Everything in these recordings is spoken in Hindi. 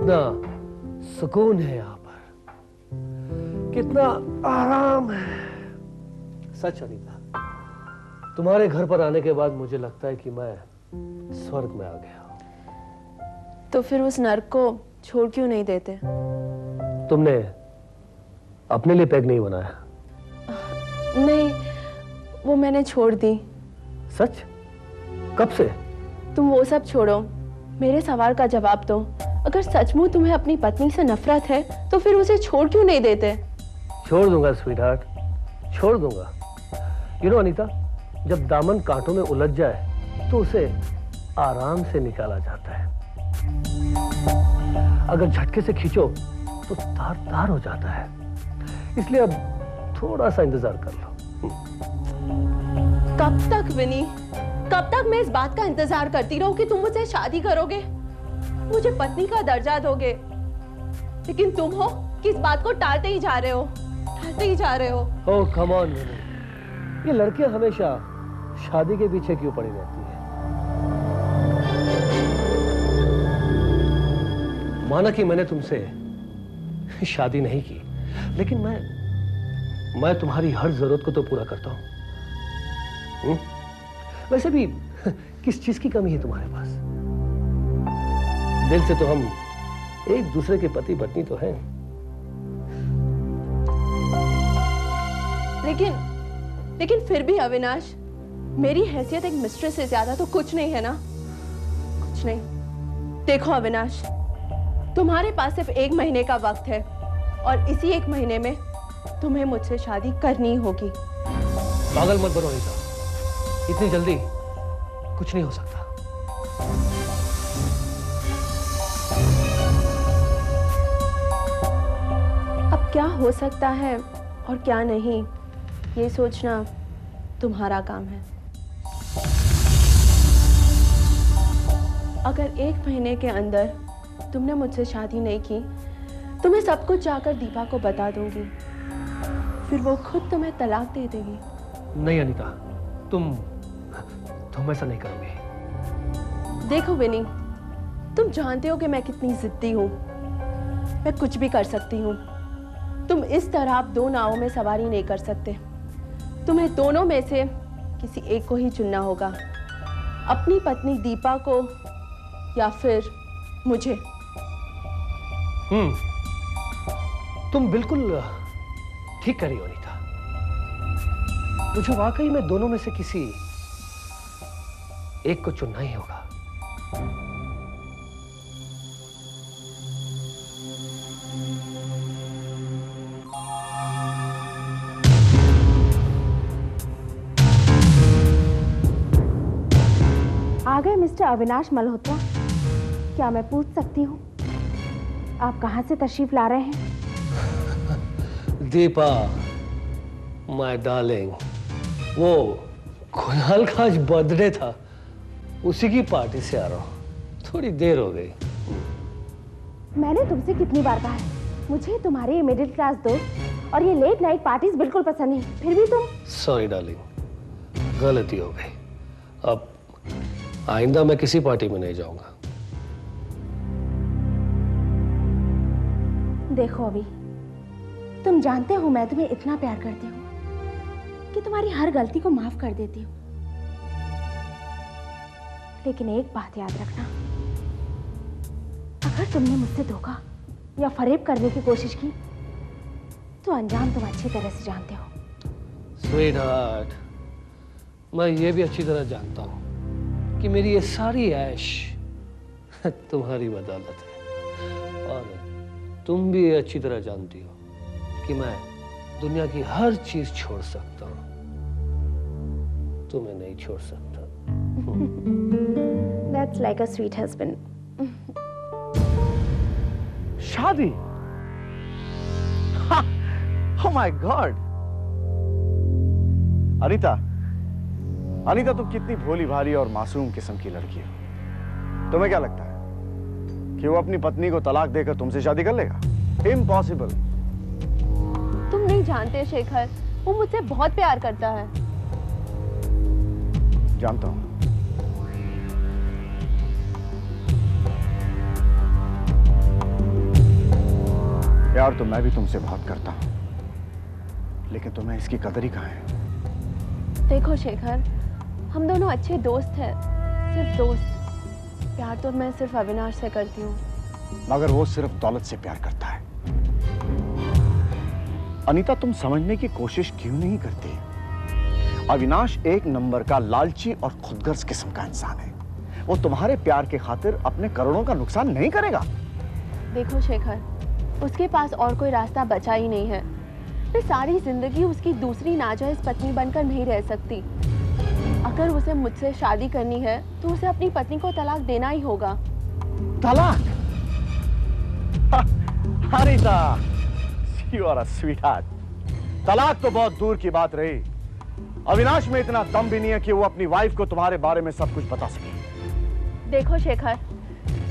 कितना सुकून है यहाँ पर, कितना आराम है। सच अनीता, तुम्हारे घर पर आने के बाद मुझे लगता है कि मैं स्वर्ग में आ गया हूं। तो फिर उस नर्क को छोड़ क्यों नहीं देते? तुमने अपने लिए पैग नहीं बनाया? नहीं, वो मैंने छोड़ दी। सच? कब से? तुम वो सब छोड़ो, मेरे सवाल का जवाब दो। अगर सचमुच तुम्हें अपनी पत्नी से नफरत है तो फिर उसे छोड़ क्यों नहीं देते? छोड़ दूंगा स्वीटहार्ट, छोड़ दूंगा। यू नो अनीता, जब दामन कांटों में उलझ जाए तो उसे आराम से निकाला जाता है। अगर झटके से खींचो तो तार तार हो जाता है। इसलिए अब थोड़ा सा इंतजार कर लो। कब तक विनी? कब तक मैं इस बात का इंतजार करती रहूं कि तुम मुझसे शादी करोगे, मुझे पत्नी का दर्जा दोगे? लेकिन तुम हो कि इस बात को टालते ही जा रहे हो, टालते ही जा रहे हो। ओह कम ऑन विनी, ये लड़कियां हमेशा शादी के पीछे क्यों पड़ी रहती है? माना कि मैंने तुमसे शादी नहीं की, लेकिन मैं तुम्हारी हर जरूरत को तो पूरा करता हूं। वैसे भी किस चीज की कमी है तुम्हारे पास? दिल से तो हम एक दूसरे के पति पत्नी तो हैं। लेकिन फिर भी अविनाश, मेरी हैसियत एक मिस्ट्रेस से ज्यादा तो कुछ नहीं है ना? कुछ नहीं। देखो अविनाश, तुम्हारे पास सिर्फ 1 महीने का वक्त है और इसी 1 महीने में तुम्हें मुझसे शादी करनी होगी। पागल मत बनो अनीता, इतनी जल्दी कुछ नहीं हो सकता। अब क्या हो सकता है और क्या नहीं, ये सोचना तुम्हारा काम है। अगर 1 महीने के अंदर तुमने मुझसे शादी नहीं की तो मैं सब कुछ जाकर दीपा को बता दूंगी, फिर वो खुद तुम्हें तलाक दे देगी। नहीं अनीता, तुम ऐसा नहीं करोगे। देखो विनी, तुम जानते हो कि मैं कितनी जिद्दी हूँ, मैं कुछ भी कर सकती हूँ। तुम इस तरह आप 2 नावों में सवारी नहीं कर सकते। तुम्हें दोनों में से किसी एक को ही चुनना होगा, अपनी पत्नी दीपा को या फिर मुझे। तुम बिल्कुल ठीक कह रही हो अनीता, मुझे वाकई में दोनों में से किसी एक को चुनना ही होगा। आ गए मिस्टर अविनाश मल्होत्रा। क्या मैं पूछ सकती हूँ आप कहाँ से तशरीफ ला रहे हैं? दीपा माय डार्लिंग, वो कुणाल का आज बर्थडे था, उसी की पार्टी से आ रहा हूँ। थोड़ी देर हो गई। मैंने तुमसे कितनी बार कहा है, मुझे तुम्हारे मिडिल क्लास दोस्त और ये लेट नाइट पार्टीज बिल्कुल पसंद नहीं, फिर भी तुम। सॉरी डार्लिंग, गलती हो गई। अब आइंदा मैं किसी पार्टी में नहीं जाऊंगा। देखो अभी, तुम जानते हो मैं तुम्हें इतना प्यार करती हूँ कि तुम्हारी हर गलती को माफ कर देती हूँ। लेकिन एक बात याद रखना, अगर तुमने मुझसे धोखा या फरेब करने की कोशिश की तो अंजाम तुम अच्छी तरह से जानते हो। स्वीट हार्ट, मैं ये भी अच्छी तरह जानता हूँ कि मेरी ये सारी ऐश तुम्हारी बदौलत है, और तुम भी ये अच्छी तरह जानती हो कि मैं दुनिया की हर चीज छोड़ सकता हूँ, तुम्हें नहीं छोड़ सकता। That's like a sweet husband. शादी? Oh my God! अनीता तुम कितनी भोली भाली और मासूम किस्म की लड़की हो। तुम्हें क्या लगता है कि वो अपनी पत्नी को तलाक देकर तुमसे शादी कर लेगा? इम्पॉसिबल। तुम नहीं जानते शेखर, वो मुझसे बहुत प्यार करता है। जानता हूं। प्यार तो मैं भी तुमसे बहुत करता हूं, लेकिन तुम्हें इसकी कदर ही कहाँ है? देखो शेखर, हम दोनों अच्छे दोस्त हैं, सिर्फ दोस्त। प्यार तो मैं सिर्फ अविनाश से करती हूँ। मगर वो सिर्फ दौलत से प्यार करता है। अनीता, तुम समझने की कोशिश क्यों नहीं करती? अविनाश एक नंबर का लालची और खुदगर्ज किस्म का इंसान है। वो तुम्हारे प्यार के खातिर अपने करोड़ों का नुकसान नहीं करेगा। देखो शेखर, उसके पास और कोई रास्ता बचा ही नहीं है। मैं सारी जिंदगी उसकी दूसरी नाजायज पत्नी बनकर नहीं रह सकती। अगर उसे मुझसे शादी करनी है तो उसे अपनी पत्नी को तलाक देना ही होगा। तलाक? Anita, you are a sweetheart। तलाक तो बहुत दूर की बात रही। अविनाश में इतना दम भी नहीं है कि वो अपनी वाइफ को तुम्हारे बारे में सब कुछ बता सके। देखो शेखर,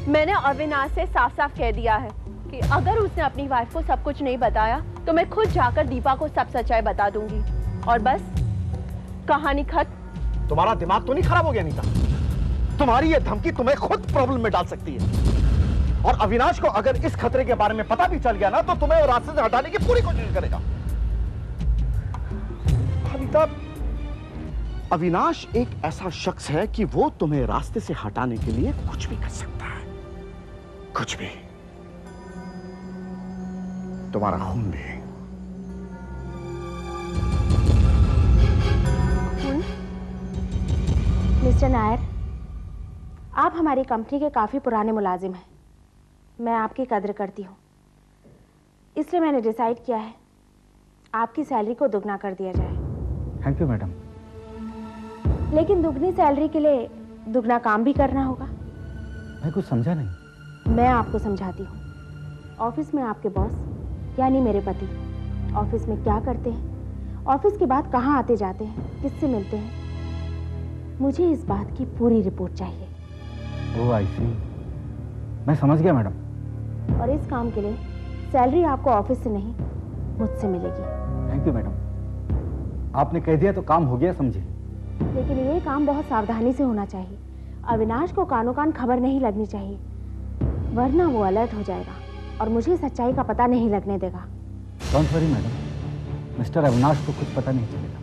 मैंने अविनाश से साफ साफ कह दिया है कि अगर उसने अपनी वाइफ को सब कुछ नहीं बताया तो मैं खुद जाकर दीपा को सब सच्चाई बता दूंगी और बस कहानी खत्म। तुम्हारा दिमाग तो नहीं खराब हो गया अनीता? तुम्हारी ये धमकी तुम्हें खुद प्रॉब्लम में डाल सकती है। और अविनाश को अगर इस खतरे के बारे में पता भी चल गया ना तो तुम्हें वो रास्ते से हटाने की पूरी कोशिश करेगा। अनीता, अविनाश एक ऐसा शख्स है कि वो तुम्हें रास्ते से हटाने के लिए कुछ भी कर सकता है, कुछ भी, तुम्हारा खून भी। मिस्टर नायर, आप हमारी कंपनी के काफ़ी पुराने मुलाजिम हैं। मैं आपकी कदर करती हूँ, इसलिए मैंने डिसाइड किया है आपकी सैलरी को दुगना कर दिया जाए। Thank you madam. लेकिन दुगनी सैलरी के लिए दुगना काम भी करना होगा। मैं कुछ समझा नहीं। मैं आपको समझाती हूँ। ऑफिस में आपके बॉस यानी मेरे पति ऑफिस में क्या करते हैं, ऑफिस के बाद कहाँ आते जाते हैं, किससे मिलते हैं, मुझे इस बात की पूरी रिपोर्ट चाहिए। ओह आई सी, मैं समझ गया मैडम। और इस काम के लिए सैलरी आपको ऑफिस से नहीं मुझसे मिलेगी। थैंक यू मैडम, आपने कह दिया तो काम हो गया समझे। लेकिन ये काम बहुत सावधानी से होना चाहिए। अविनाश को कानो कान खबर नहीं लगनी चाहिए, वरना वो अलर्ट हो जाएगा और मुझे सच्चाई का पता नहीं लगने देगा। Don't worry madam, mister Avinash को कुछ पता नहीं चलेगा।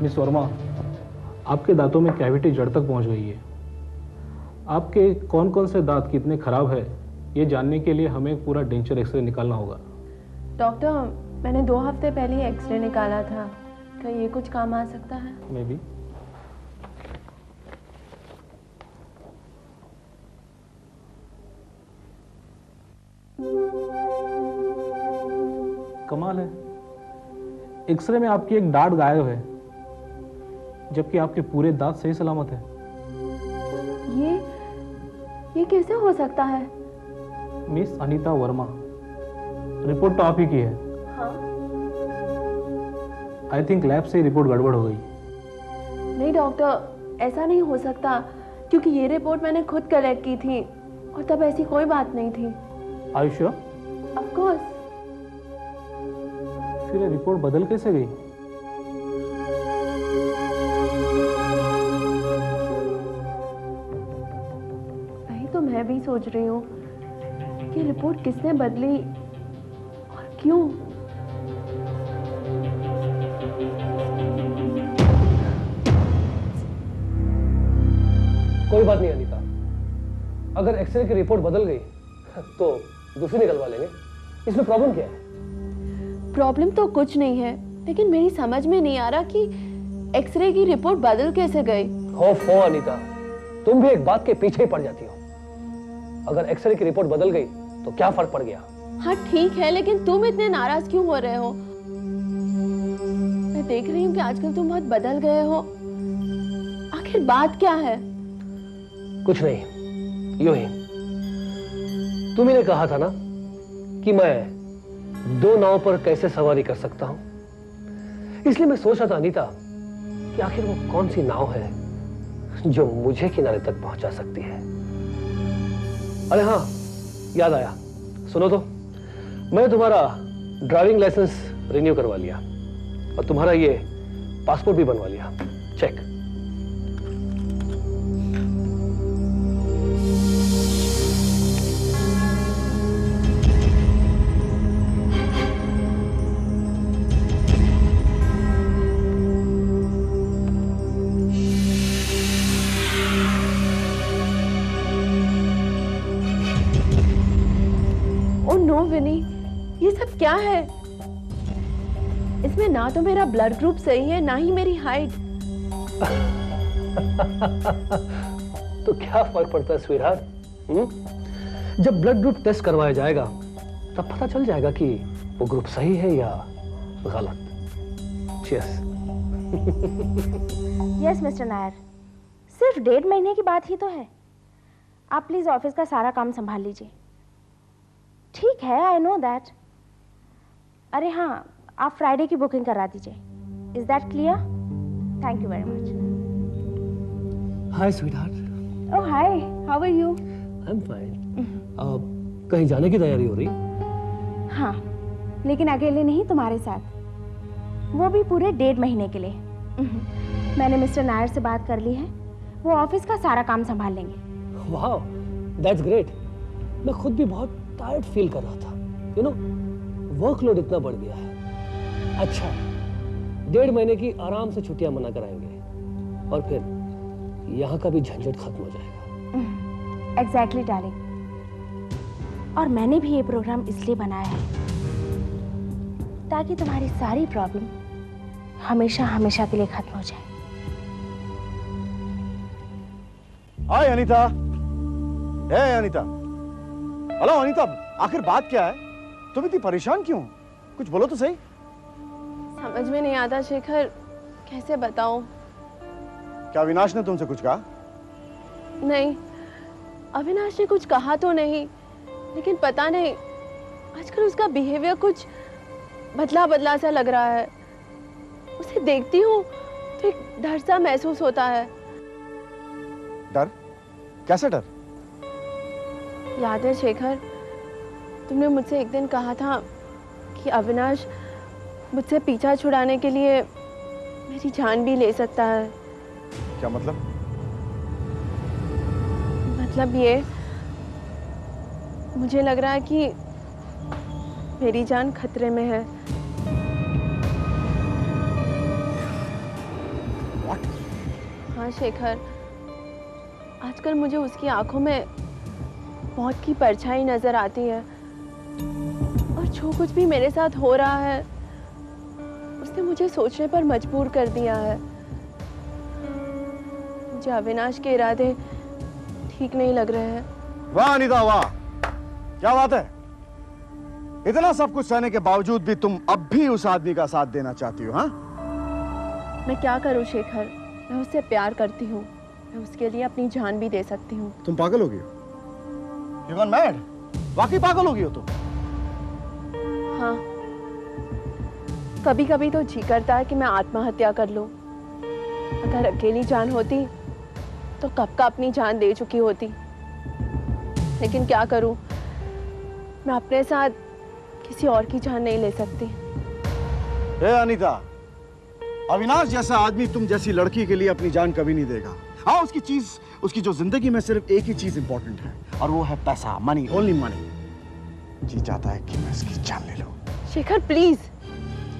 मिस वर्मा, आपके दांतों में कैविटी जड़ तक पहुंच गई है। आपके कौन कौन से दांत कितने खराब है ये जानने के लिए हमें एक पूरा डेंचर एक्सरे निकालना होगा। डॉक्टर, मैंने 2 हफ्ते पहले ही एक्सरे निकाला था, क्या ये कुछ काम आ सकता है? May be. कमाल है, एक्सरे में आपकी एक डांट गायब है जबकि आपके पूरे दांत सही सलामत है। ये कैसे हो सकता है? मिस अनीता वर्मा, रिपोर्ट तो आप ही की है। हाँ। आई थिंक लैब से रिपोर्ट गड़बड़ हो गई। नहीं डॉक्टर, ऐसा नहीं हो सकता क्योंकि ये रिपोर्ट मैंने खुद कलेक्ट की थी और तब ऐसी कोई बात नहीं थी। Are you sure? Of course. फिर ये रिपोर्ट बदल कैसे गई? तो मैं भी सोच रही हूँ कि रिपोर्ट किसने बदली और क्यों। कोई बात नहीं अनीता, अगर एक्सरे की रिपोर्ट बदल गई तो दूसरी निकलवा लेंगे। इसमें प्रॉब्लम क्या है? प्रॉब्लम तो कुछ नहीं है, लेकिन मेरी समझ में नहीं आ रहा कि एक्सरे की रिपोर्ट बदल कैसे गई। हो अनीता, तुम भी एक बात के पीछे ही पड़ जाती हो। अगर एक्सरे की रिपोर्ट बदल गई तो क्या फर्क पड़ गया? हाँ ठीक है, लेकिन तुम इतने नाराज क्यों हो रहे हो? मैं देख रही हूँ कि आजकल तुम बहुत बदल गए हो। आखिर बात क्या है? कुछ नहीं, यूं ही। तुम्ही ने कहा था ना कि मैं 2 नाव पर कैसे सवारी कर सकता हूं, इसलिए मैं सोच रहा था अनीता कि आखिर वो कौन सी नाव है जो मुझे किनारे तक पहुंचा सकती है। अरे हाँ, याद आया, सुनो तो, मैंने तुम्हारा ड्राइविंग लाइसेंस रिन्यू करवा लिया और तुम्हारा ये पासपोर्ट भी बनवा लिया। चेक। ओ नो विनी, ये सब क्या है? इसमें ना तो मेरा ब्लड ग्रुप सही है, ना ही मेरी हाइट। तो क्या फर्क पड़ता है स्वीटहार्ट? जब ब्लड ग्रुप टेस्ट करवाया जाएगा तब पता चल जाएगा कि वो ग्रुप सही है या गलत। चीयर्स। यस मिस्टर नायर, सिर्फ 1.5 महीने की बात ही तो है। आप प्लीज ऑफिस का सारा काम संभाल लीजिए। ठीक है, आई नो दैट। अरे हाँ, आप फ्राइडे की बुकिंग करा दीजिए। Is that clear? Thank you very much. Hi sweetheart. Oh hi, how are you? I am fine. कहीं जाने की तैयारी हो रही? हाँ, लेकिन अकेले नहीं, तुम्हारे साथ, वो भी पूरे 1.5 महीने के लिए। मैंने मिस्टर नायर से बात कर ली है, वो ऑफिस का सारा काम संभाल लेंगे। वाह, दैट्स ग्रेट। मैं खुद भी बहुत टायर्ड फील कर रहा था। यू नो, वर्कलोड इतना बढ़ गया है। अच्छा, 1.5 महीने की आराम से छुट्टियां मना कराएंगे और फिर यहाँ का भी झंझट खत्म हो जाएगा। Exactly darling. और मैंने भी ये प्रोग्राम इसलिए बनाया है ताकि तुम्हारी सारी प्रॉब्लम हमेशा हमेशा के लिए खत्म हो जाए। हाय अनीता। हे अनीता। हेलो अनीता, आखिर बात क्या है? तुम इतनी परेशान क्यों? कुछ बोलो तो सही। समझ में नहीं आता शेखर, कैसे बताऊं? क्या अविनाश ने तुमसे कुछ कहा? नहीं, अविनाश ने कुछ कहा तो नहीं, लेकिन पता नहीं आजकल उसका बिहेवियर कुछ बदला बदला सा लग रहा है। उसे देखती हूँ तो एक डर सा महसूस होता है। डर? कैसे डर? याद है शेखर, तुमने मुझसे एक दिन कहा था कि अविनाश मुझसे पीछा छुड़ाने के लिए मेरी जान भी ले सकता है। क्या मतलब? मतलब ये, मुझे लग रहा है कि मेरी जान खतरे में है। What? हाँ शेखर, आजकल मुझे उसकी आंखों में मौत की परछाई नजर आती है और जो कुछ भी मेरे साथ हो रहा है उसने मुझे सोचने पर मजबूर कर दिया है। मुझे अविनाश के इरादे ठीक नहीं लग रहे हैं। वाह अनीता वाह, क्या बात है। इतना सब कुछ सहने के बावजूद भी तुम अब भी उस आदमी का साथ देना चाहती हो? हाँ, मैं क्या करूं शेखर, मैं उससे प्यार करती हूँ, मैं उसके लिए अपनी जान भी दे सकती हूँ। तुम पागल हो गई हो। You gone mad? वाकई पागल हो गई हो तुम। हाँ, कभी कभी तो जी करता है कि मैं आत्महत्या कर लूं। अगर अकेली जान होती तो कब का अपनी जान दे चुकी होती, लेकिन क्या करूं, मैं अपने साथ किसी और की जान नहीं ले सकती। हे अनीता, अविनाश जैसा आदमी तुम जैसी लड़की के लिए अपनी जान कभी नहीं देगा। हाँ, उसकी जो जिंदगी में सिर्फ एक ही चीज इंपॉर्टेंट है और वो है पैसा, मनी, ओनली मनी। जी चाहता है कि मैं इसकी जान ले लूं। शेखर प्लीज।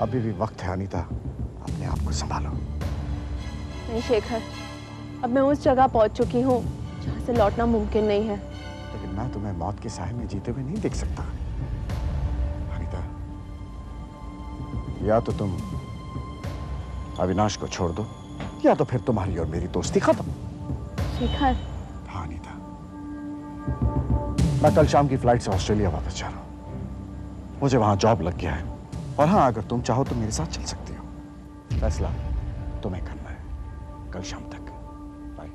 अभी भी वक्त है अनीता, अपने आप को संभालो। नहीं शेखर, अब मैं उस जगह पहुंच चुकी हूँ जहाँ से लौटना मुमकिन नहीं है। लेकिन मैं तुम्हें मौत के साए में जीते हुए नहीं देख सकता अनीता। या तो तुम अविनाश को छोड़ दो या तो फिर तुम्हारी और मेरी दोस्ती खत्म। शेखर। हाँ अनीता, मैं कल शाम की फ्लाइट से ऑस्ट्रेलिया वापस जा रहा हूँ। मुझे वहां जॉब लग गया है और हाँ, अगर तुम चाहो तो मेरे साथ चल सकती हो। फैसला तुम्हें करना है, कल शाम तक। बाय।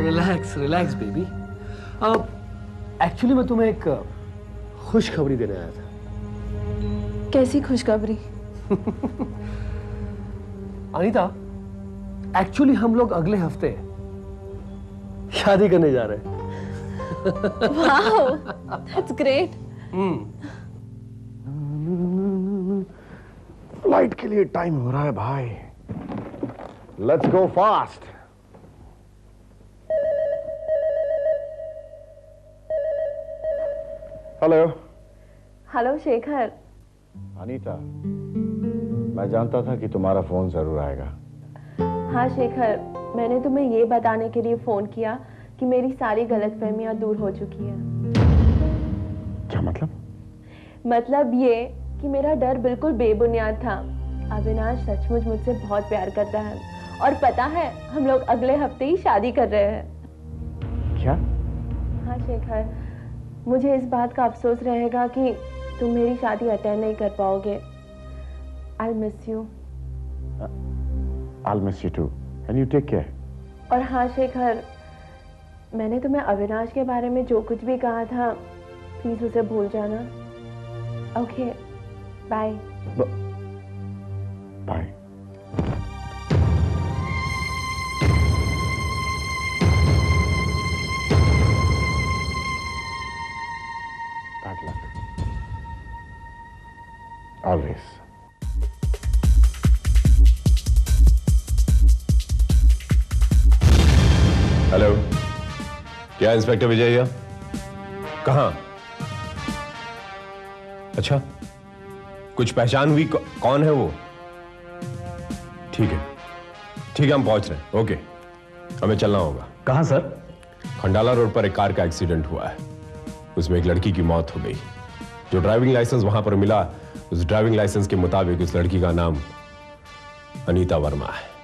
Relax relax baby. अब एक्चुअली मैं तुम्हें एक खुशखबरी देने आया था। कैसी खुशखबरी? अनीता, एक्चुअली हम लोग अगले हफ्ते शादी करने जा रहे हैं। Wow, that's great. फ्लाइट के लिए टाइम हो रहा है भाई। Let's go fast. Hello. Hello Shekhar. Anita, मैं जानता था कि तुम्हारा फोन जरूर आएगा। हाँ शेखर, मैंने तुम्हें ये बताने के लिए फोन किया कि मेरी सारी गलतफहमियां दूर हो चुकी हैं। क्या मतलब? मतलब ये कि मेरा डर बिल्कुल बेबुनियाद था। अविनाश सचमुच मुझसे बहुत प्यार करता है और पता है हम लोग अगले हफ्ते ही शादी कर रहे हैं। क्या? हाँ शेखर, मुझे इस बात का अफसोस रहेगा कि तुम मेरी शादी अटेंड नहीं कर पाओगे। I'll miss you. I'll miss you too. And you take care. और हाँ शेखर, मैंने तुम्हें अविनाश के बारे में जो कुछ भी कहा था, प्लीज उसे भूल जाना। Okay, bye. Bye. Bad luck. Always. Hello, क्या इंस्पेक्टर विजय? कहाँ? अच्छा, कुछ पहचान हुई? कौन है वो? ठीक है, हम पहुंच रहे हैं। ओके, हमें चलना होगा। कहाँ सर? खंडाला रोड पर एक कार का एक्सीडेंट हुआ है। उसमें एक लड़की की मौत हो गई। जो ड्राइविंग लाइसेंस वहां पर मिला, उस ड्राइविंग लाइसेंस के मुताबिक उस लड़की का नाम अनीता वर्मा है।